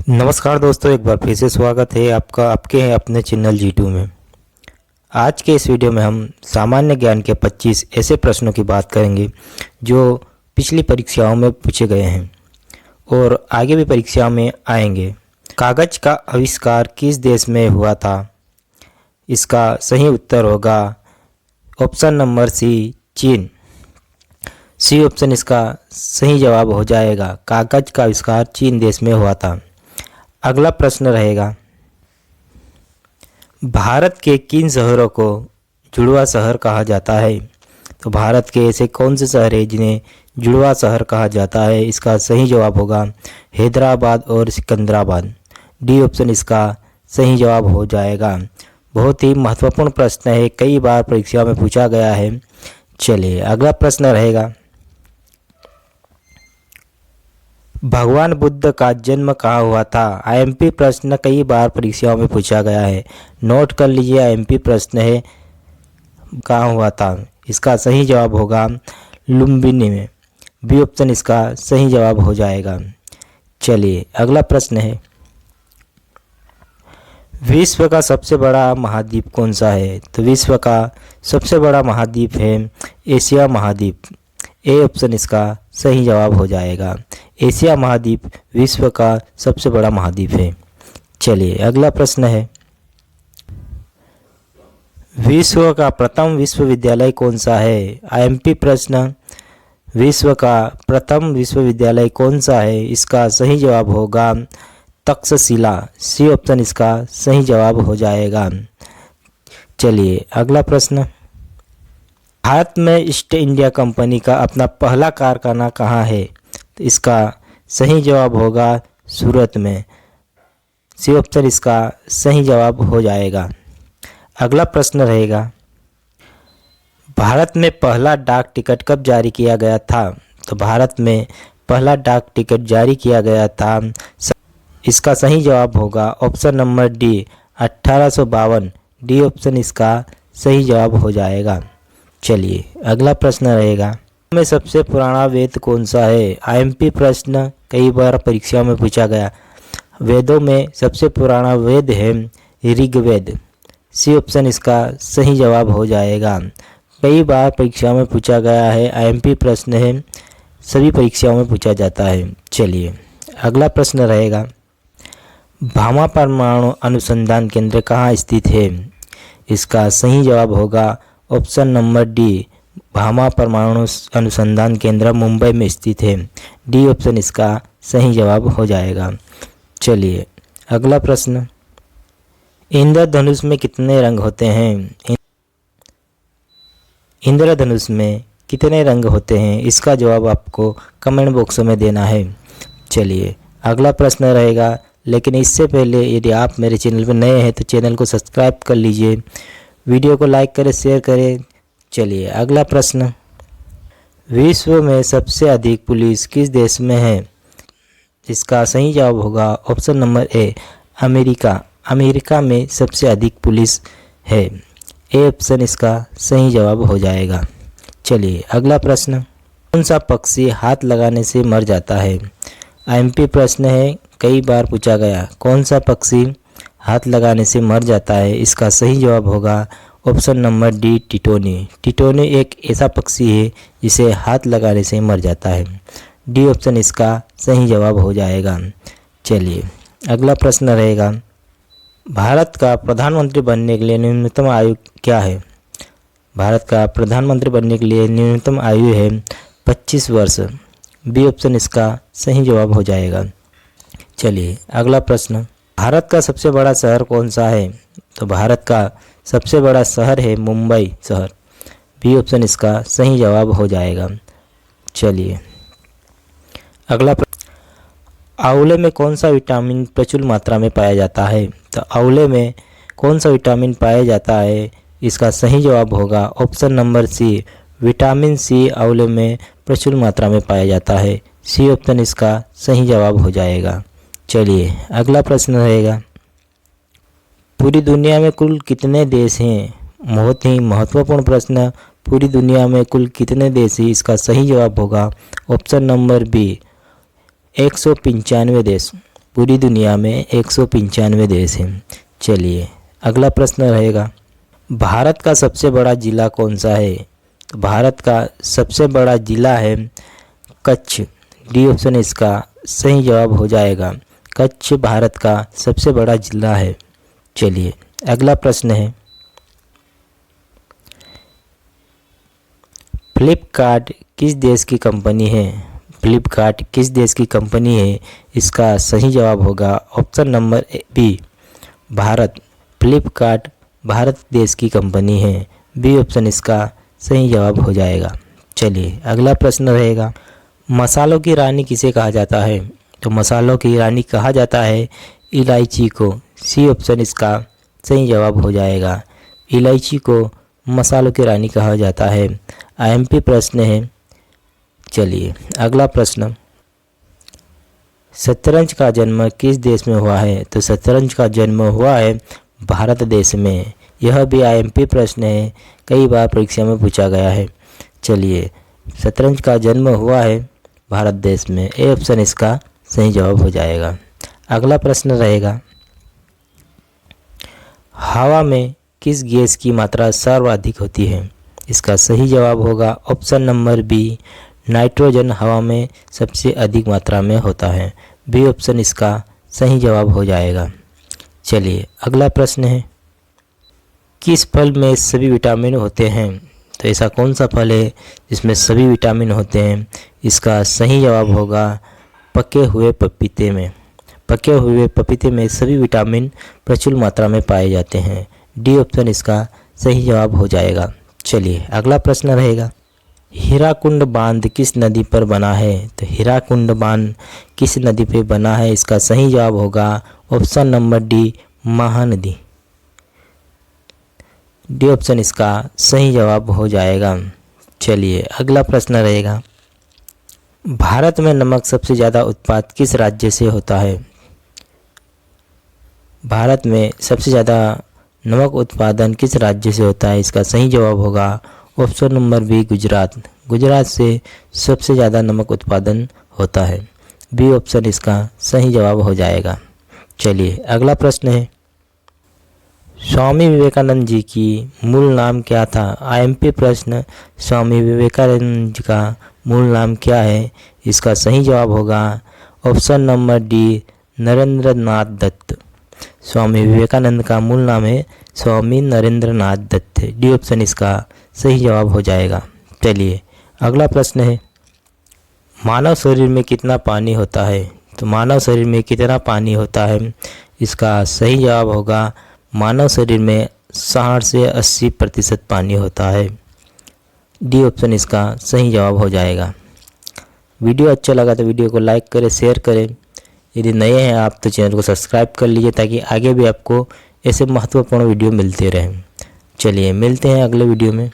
नमस्कार दोस्तों, एक बार फिर से स्वागत है आपका आपके अपने चैनल G2 में। आज के इस वीडियो में हम सामान्य ज्ञान के 25 ऐसे प्रश्नों की बात करेंगे जो पिछली परीक्षाओं में पूछे गए हैं और आगे भी परीक्षाओं में आएंगे। कागज का आविष्कार किस देश में हुआ था? इसका सही उत्तर होगा ऑप्शन नंबर सी, चीन। सी ऑप्शन इसका सही जवाब हो जाएगा। कागज का आविष्कार चीन देश में हुआ था। अगला प्रश्न रहेगा, भारत के किन शहरों को जुड़वा शहर कहा जाता है? तो भारत के ऐसे कौन से शहर हैं जिन्हें जुड़वा शहर कहा जाता है? इसका सही जवाब होगा हैदराबाद और सिकंदराबाद। डी ऑप्शन इसका सही जवाब हो जाएगा। बहुत ही महत्वपूर्ण प्रश्न है, कई बार परीक्षा में पूछा गया है। चलिए अगला प्रश्न रहेगा, भगवान बुद्ध का जन्म कहाँ हुआ था? आईएमपी प्रश्न कई बार परीक्षाओं में पूछा गया है, नोट कर लीजिए। आईएमपी प्रश्न है, कहाँ हुआ था? इसका सही जवाब होगा लुम्बिनी में। बी ऑप्शन इसका सही जवाब हो जाएगा। चलिए अगला प्रश्न है, विश्व का सबसे बड़ा महाद्वीप कौन सा है? तो विश्व का सबसे बड़ा महाद्वीप है एशिया महाद्वीप। ए ऑप्शन इसका सही जवाब हो जाएगा। एशिया महाद्वीप विश्व का सबसे बड़ा महाद्वीप है। चलिए अगला प्रश्न है, विश्व का प्रथम विश्वविद्यालय कौन सा है? आईएमपी प्रश्न, विश्व का प्रथम विश्वविद्यालय कौन सा है? इसका सही जवाब होगा तक्षशिला। सी ऑप्शन इसका सही जवाब हो जाएगा। चलिए अगला प्रश्न, भारत में ईस्ट इंडिया कंपनी का अपना पहला कारखाना कहाँ है? तो इसका सही जवाब होगा सूरत में। सी ऑप्शन इसका सही जवाब हो जाएगा। अगला प्रश्न रहेगा, भारत में पहला डाक टिकट कब जारी किया गया था? तो भारत में पहला डाक टिकट जारी किया गया था, इसका सही जवाब होगा option number D, 1852। D option इसका सही जवाब हो जाएगा। चलिए अगला प्रश्न रहेगा, में सबसे पुराना वेद कौन सा है? आईएमपी प्रश्न कई बार परीक्षा में पूछा गया। वेदों में सबसे पुराना वेद है ऋग्वेद। सी ऑप्शन इसका सही जवाब हो जाएगा। कई बार परीक्षा में पूछा गया है, आईएमपी प्रश्न है, सभी परीक्षाओं में पूछा जाता है। चलिए अगला प्रश्न रहेगा, भामा परमाणु अनुसंधान केंद्र कहाँ स्थित है? इसका सही जवाब होगा ऑप्शन नंबर डी, भामा परमाणु अनुसंधान केंद्र मुंबई में स्थित है। डी ऑप्शन इसका सही जवाब हो जाएगा। चलिए अगला प्रश्न, इंद्रधनुष में कितने रंग होते हैं? इंद्रधनुष में कितने रंग होते हैं? इसका जवाब आपको कमेंट बॉक्स में देना है। चलिए अगला प्रश्न रहेगा, लेकिन इससे पहले यदि आप मेरे चैनल पर नए हैं तो चैनल को सब्सक्राइब कर लीजिए, वीडियो को लाइक करें, शेयर करें। चलिए अगला प्रश्न, विश्व में सबसे अधिक पुलिस किस देश में है? इसका सही जवाब होगा option number A, America. America में सबसे अधिक पुलिस है। ए ऑप्शन इसका सही जवाब हो जाएगा। चलिए अगला प्रश्न, कौन सा पक्षी हाथ लगाने से मर जाता है? आईएमपी प्रश्न है, कई बार पूछा गया। कौन सा पक्षी हाथ लगाने से मर जाता है? इसका सही जवाब होगा ऑप्शन नंबर डी, टिटोनी। टिटोनी एक ऐसा पक्षी है जिसे हाथ लगाने से मर जाता है। डी ऑप्शन इसका सही जवाब हो जाएगा। चलिए अगला प्रश्न रहेगा, भारत का प्रधानमंत्री बनने के लिए न्यूनतम आयु क्या है? भारत का प्रधानमंत्री बनने के लिए न्यूनतम आयु है 25 वर्ष। बी ऑप्शन इसका सही जवाब हो जाएगा। चलिए अगला प्रश्न, भारत का सबसे बड़ा शहर कौन सा है? तो भारत का सबसे बड़ा शहर है मुंबई शहर। बी ऑप्शन इसका सही जवाब हो जाएगा। चलिए अगला प्रश्न, आंवले में कौन सा विटामिन प्रचुर मात्रा में पाया जाता है? तो आंवले में कौन सा विटामिन पाया जाता है? इसका सही जवाब होगा option number C, vitamin C आंवले में प्रचुर मात्रा में पाया जाता है। सी ऑप्शन इसका सही जवाब हो जाएगा। चलिए अगला प्रश्न रहेगा, पूरी दुनिया में कुल कितने देश हैं? बहुत ही महत्वपूर्ण प्रश्न, पूरी दुनिया में कुल कितने देश हैं? इसका सही जवाब होगा ऑप्शन नंबर बी, 195 देश। पूरी दुनिया में 195 देश हैं। चलिए अगला प्रश्न रहेगा, भारत का सबसे बड़ा ज़िला कौन सा है? तो भारत का सबसे बड़ा ज़िला है कच्छ। डी ऑप्शन इसका सही जवाब हो जाएगा। कच्छ भारत का सबसे बड़ा ज़िला है। चलिए अगला प्रश्न है, फ्लिपकार्ट किस देश की कंपनी है? फ्लिपकार्ट किस देश की कंपनी है? इसका सही जवाब होगा option number B, Bharat. Flipkart Bharat देश की कंपनी है। बी ऑप्शन इसका सही जवाब हो जाएगा। चलिए अगला प्रश्न रहेगा, मसालों की रानी किसे कहा जाता है? तो मसालों की रानी कहा जाता है इलायची को। सी ऑप्शन इसका सही जवाब हो जाएगा। इलायची को मसालों की रानी कहा जाता है। आईएमपी प्रश्न है। चलिए अगला प्रश्न, शतरंज का जन्म किस देश में हुआ है? तो शतरंज का जन्म हुआ है भारत देश में। यह भी आईएमपी प्रश्न है, कई बार परीक्षा में पूछा गया है। चलिए शतरंज का जन्म हुआ है भारत देश में। ए ऑप्शन इसका सही जवाब हो जाएगा। अगला प्रश्न रहेगा, हवा में किस गैस की मात्रा सर्वाधिक होती है? इसका सही जवाब होगा ऑप्शन नंबर बी, नाइट्रोजन हवा में सबसे अधिक मात्रा में होता है। बी ऑप्शन इसका सही जवाब हो जाएगा। चलिए अगला प्रश्न है, किस फल में सभी विटामिन होते हैं? तो ऐसा कौन सा फल है जिसमें सभी विटामिन होते हैं? इसका सही जवाब होगा पके हुए पपीते में। पके हुए पपीते में सभी विटामिन प्रचुर मात्रा में पाए जाते हैं। डी ऑप्शन इसका सही जवाब हो जाएगा। चलिए अगला प्रश्न रहेगा, हीराकुंड बांध किस नदी पर बना है? तो हीराकुंड बांध किस नदी पर बना है? इसका सही जवाब होगा option number D, Mahanadi. D option इसका सही जवाब हो जाएगा। चलिए अगला प्रश्न रहेगा, भारत में नमक सबसे ज़्यादा उत्पादन किस राज्य से होता है? भारत में सबसे ज़्यादा नमक उत्पादन किस राज्य से होता है? इसका सही जवाब होगा option number B, Gujarat. Gujarat से सबसे ज़्यादा नमक उत्पादन होता है। बी ऑप्शन इसका सही जवाब हो जाएगा। चलिए अगला प्रश्न है, स्वामी विवेकानंद जी की मूल नाम क्या था? आईएमपी प्रश्न, स्वामी विवेकानंद जी का मूल नाम क्या है? इसका सही जवाब होगा ऑप्शन नंबर डी, नरेंद्र नाथ दत्त। स्वामी विवेकानंद का मूल नाम है स्वामी नरेंद्र नाथ दत्त। डी ऑप्शन इसका सही जवाब हो जाएगा। चलिए अगला प्रश्न है, मानव शरीर में कितना पानी होता है? तो मानव शरीर में कितना पानी होता है? इसका सही जवाब होगा मानव शरीर में 60 से 80% पानी होता है। डी ऑप्शन इसका सही जवाब हो जाएगा। वीडियो अच्छा लगा तो वीडियो को लाइक करें, शेयर करें। यदि नए हैं आप तो चैनल को सब्सक्राइब कर लीजिए ताकि आगे भी आपको ऐसे महत्वपूर्ण वीडियो मिलते रहें। चलिए मिलते हैं अगले वीडियो में।